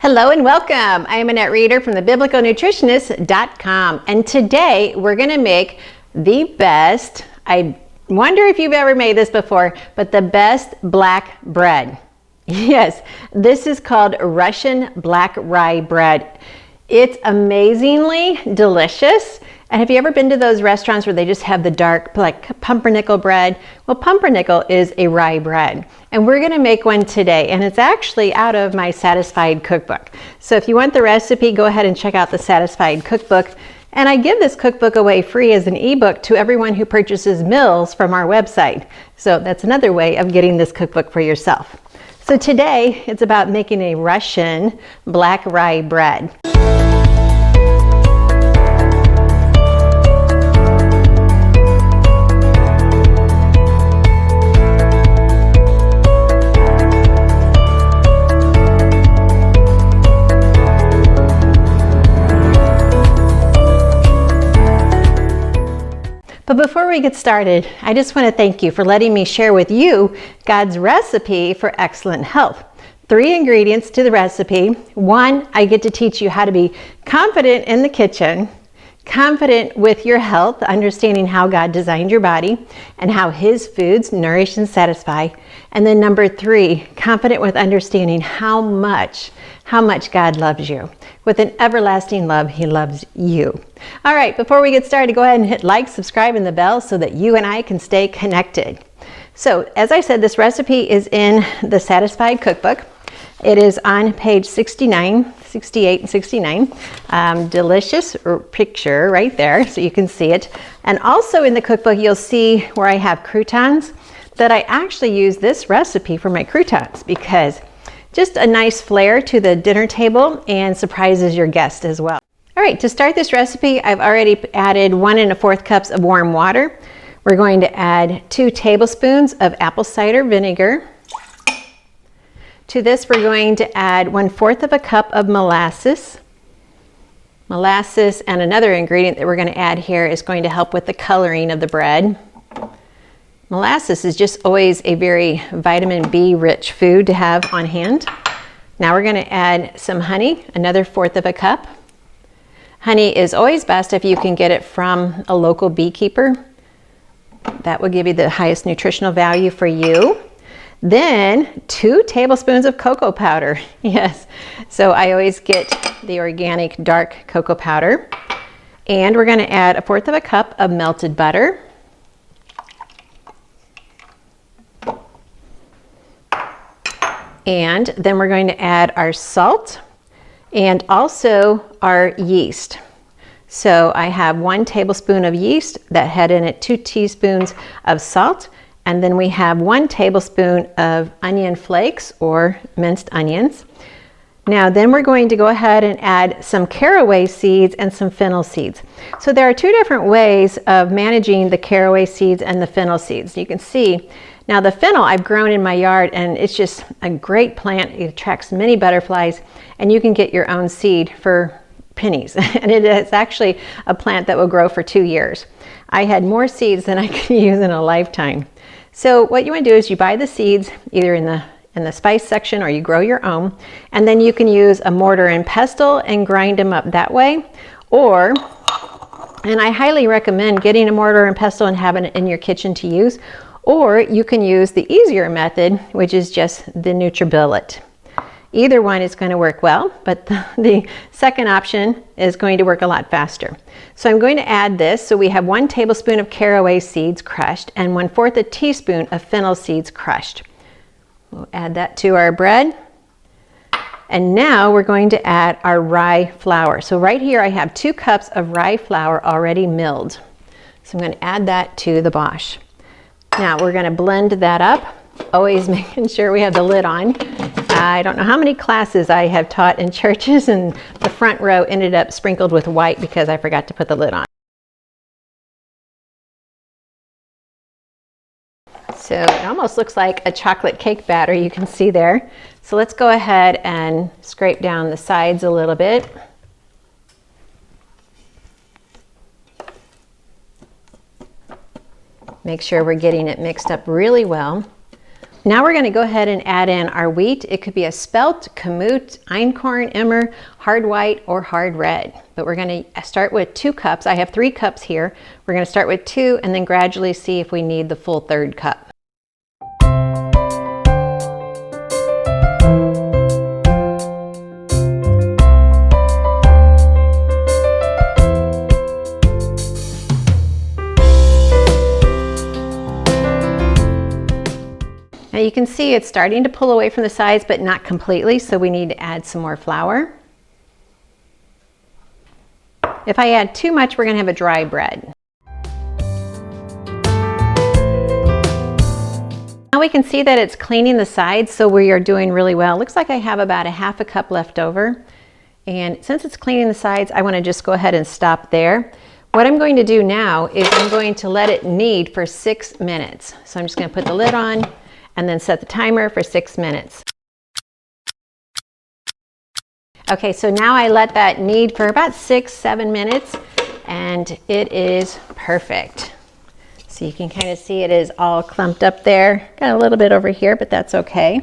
Hello and welcome. I am Annette Reeder from thebiblicalnutritionist.com, and today we're going to make the best, I wonder if you've ever made this before, but the best black bread. Yes, this is called Russian black rye bread. It's amazingly delicious. And have you ever been to those restaurants where they just have the dark, like pumpernickel bread? Well, pumpernickel is a rye bread. And we're gonna make one today. And it's actually out of my Satisfied cookbook. So if you want the recipe, go ahead and check out the Satisfied cookbook. And I give this cookbook away free as an ebook to everyone who purchases meals from our website. So that's another way of getting this cookbook for yourself. So today, it's about making a Russian black rye bread. But before we get started, I just want to thank you for letting me share with you God's recipe for excellent health. 3 ingredients to the recipe. 1, I get to teach you how to be confident in the kitchen, confident with your health, understanding how God designed your body and how His foods nourish and satisfy. And then number 3, confident with understanding how much God loves you. With an everlasting love, He loves you. All right, before we get started, go ahead and hit like, subscribe, and the bell so that you and I can stay connected. So, as I said, this recipe is in the Satisfied cookbook. It is on page 69, 68, and 69. Delicious picture right there, so you can see it. And also in the cookbook, you'll see where I have croutons, that I actually use this recipe for my croutons because just a nice flair to the dinner table and surprises your guest as well. All right, to start this recipe, I've already added 1 1/4 cups of warm water. We're going to add 2 tablespoons of apple cider vinegar. To this, we're going to add 1/4 cup of molasses. Molasses, and another ingredient that we're going to add here is going to help with the coloring of the bread. Molasses is just always a very vitamin B rich food to have on hand. Now we're going to add some honey, another 1/4 cup. Honey is always best if you can get it from a local beekeeper. That will give you the highest nutritional value for you. Then 2 tablespoons of cocoa powder. Yes, so I always get the organic dark cocoa powder. And we're going to add 1/4 cup of melted butter. And then we're going to add our salt and also our yeast. So I have 1 tablespoon of yeast that had in it 2 teaspoons of salt. And then we have 1 tablespoon of onion flakes or minced onions. Now then we're going to go ahead and add some caraway seeds and some fennel seeds. So there are 2 different ways of managing the caraway seeds and the fennel seeds. You can see now the fennel I've grown in my yard, and it's just a great plant. It attracts many butterflies, and you can get your own seed for pennies. And it is actually a plant that will grow for 2 years. I had more seeds than I could use in a lifetime. So what you want to do is you buy the seeds either in the spice section or you grow your own, and then you can use a mortar and pestle and grind them up that way. Or, and I highly recommend getting a mortar and pestle and having it in your kitchen to use, or you can use the easier method, which is just the NutriBullet. Either one is going to work well, but the second option is going to work a lot faster. So I'm going to add this. So we have 1 tablespoon of caraway seeds crushed and 1/4 teaspoon of fennel seeds crushed. We'll add that to our bread. And now we're going to add our rye flour. So right here I have 2 cups of rye flour already milled. So I'm going to add that to the bosh. Now we're going to blend that up, always making sure we have the lid on. I don't know how many classes I have taught in churches, and the front row ended up sprinkled with white because I forgot to put the lid on. So it almost looks like a chocolate cake batter, you can see there. So let's go ahead and scrape down the sides a little bit. Make sure we're getting it mixed up really well. Now we're going to go ahead and add in our wheat. It could be a spelt, kamut, einkorn, emmer, hard white, or hard red. But we're going to start with 2 cups. I have 3 cups here. We're going to start with 2 and then gradually see if we need the full 3rd cup. Now you can see it's starting to pull away from the sides, but not completely, so we need to add some more flour. If I add too much, we're going to have a dry bread. Now we can see that it's cleaning the sides, so we are doing really well. Looks like I have about a half a cup left over. And since it's cleaning the sides, I want to just go ahead and stop there. What I'm going to do now is I'm going to let it knead for 6 minutes. So I'm just going to put the lid on and then set the timer for 6 minutes. Okay, so now I let that knead for about 6-7 minutes and it is perfect. So you can kind of see it is all clumped up there. Got a little bit over here, but that's okay.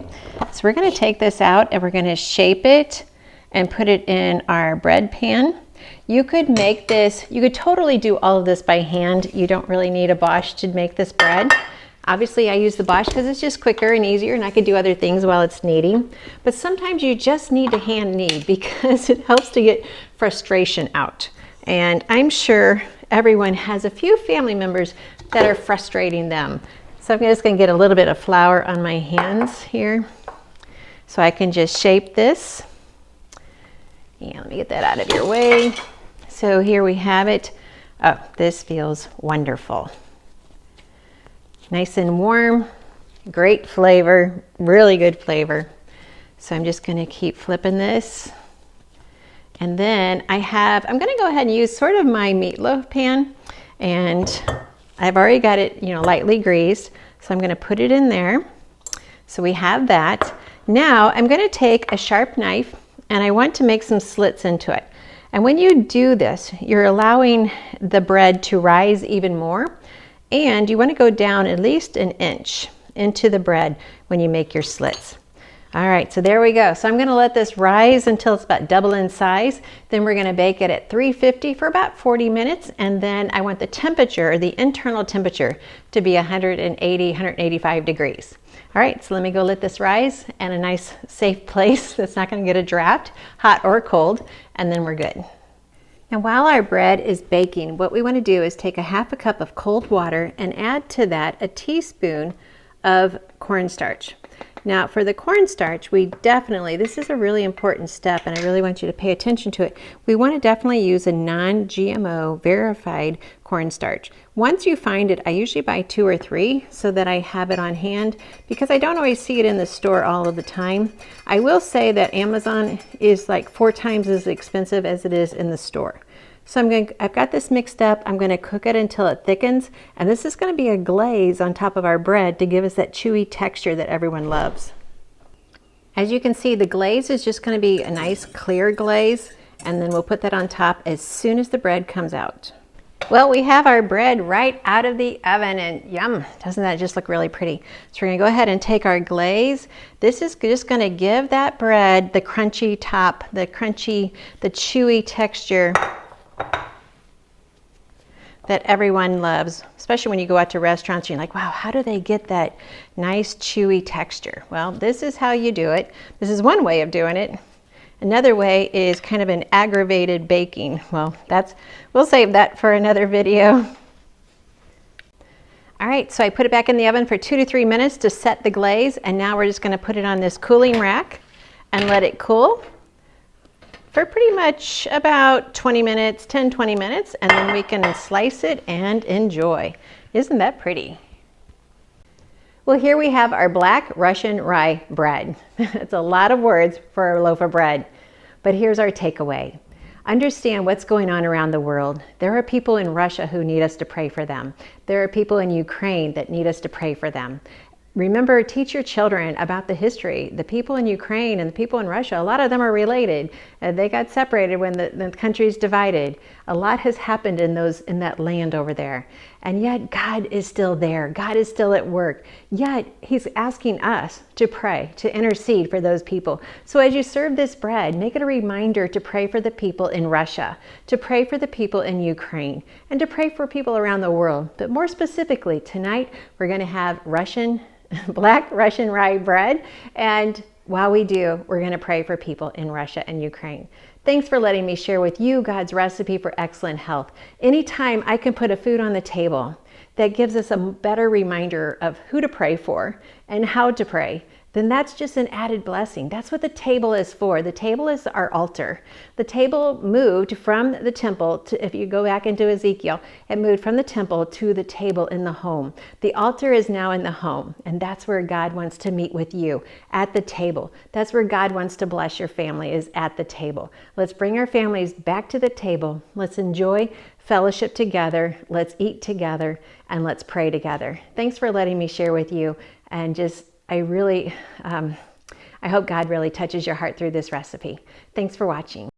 So we're going to take this out and we're going to shape it and put it in our bread pan. You could make this, you could totally do all of this by hand. You don't really need a Bosch to make this bread. Obviously I use the Bosch because it's just quicker and easier and I could do other things while it's kneading. But sometimes you just need to hand knead because it helps to get frustration out. And I'm sure everyone has a few family members that are frustrating them. So I'm just going to get a little bit of flour on my hands here so I can just shape this. And let me get that out of your way. So here we have it. Oh, this feels wonderful. Nice and warm, great flavor, really good flavor. So I'm just going to keep flipping this. And then I'm going to go ahead and use sort of my meatloaf pan, and I've already got it, lightly greased. So I'm going to put it in there. So we have that. Now I'm going to take a sharp knife and I want to make some slits into it. And when you do this, you're allowing the bread to rise even more. And you want to go down at least 1 inch into the bread when you make your slits. All right, so there we go. So I'm going to let this rise until it's about double in size. Then we're going to bake it at 350 for about 40 minutes. And then I want the temperature, the internal temperature, to be 180, 185 degrees. All right, so let me go let this rise in a nice safe place that's not going to get a draft, hot or cold, and then we're good. Now while our bread is baking, what we want to do is take a half a cup of cold water and add to that a teaspoon of cornstarch. Now for the cornstarch, this is a really important step and I really want you to pay attention to it. We want to definitely use a non-GMO verified cornstarch. Once you find it, I usually buy 2 or 3 so that I have it on hand because I don't always see it in the store all of the time. I will say that Amazon is like 4 times as expensive as it is in the store. So I've got this mixed up. I'm going to cook it until it thickens. And this is going to be a glaze on top of our bread to give us that chewy texture that everyone loves. As you can see, the glaze is just going to be a nice clear glaze. And then we'll put that on top as soon as the bread comes out. Well, we have our bread right out of the oven and yum, doesn't that just look really pretty? So we're going to go ahead and take our glaze. This is just going to give that bread the crunchy top, the chewy texture that everyone loves, especially when you go out to restaurants and you're like, wow, how do they get that nice chewy texture? Well, this is how you do it. This is one way of doing it. Another way is kind of an aggravated baking. Well, we'll save that for another video. All right, so I put it back in the oven for 2 to 3 minutes to set the glaze, and now we're just going to put it on this cooling rack and let it cool for pretty much about 20 minutes, 10-20 minutes, and then we can slice it and enjoy. Isn't that pretty? Well, here we have our black Russian rye bread. It's a lot of words for a loaf of bread, but here's our takeaway. Understand what's going on around the world. There are people in Russia who need us to pray for them. There are people in Ukraine that need us to pray for them. Remember, teach your children about the history. The people in Ukraine and the people in Russia, a lot of them are related. They got separated when the countries divided. A lot has happened in that land over there. And yet God is still there. God is still at work. Yet he's asking us to pray, to intercede for those people. So as you serve this bread, make it a reminder to pray for the people in Russia, to pray for the people in Ukraine, and to pray for people around the world. But more specifically, tonight we're going to have black Russian rye bread, and while we do, we're going to pray for people in Russia and Ukraine. Thanks for letting me share with you God's recipe for excellent health. Anytime I can put a food on the table that gives us a better reminder of who to pray for and how to pray, then that's just an added blessing. That's what the table is for. The table is our altar. The table moved from the temple to, if you go back into Ezekiel, it moved from the temple to the table in the home. The altar is now in the home, and that's where God wants to meet with you, at the table. That's where God wants to bless your family, is at the table. Let's bring our families back to the table. Let's enjoy fellowship together. Let's eat together, and let's pray together. Thanks for letting me share with you, and I hope God really touches your heart through this recipe. Thanks for watching.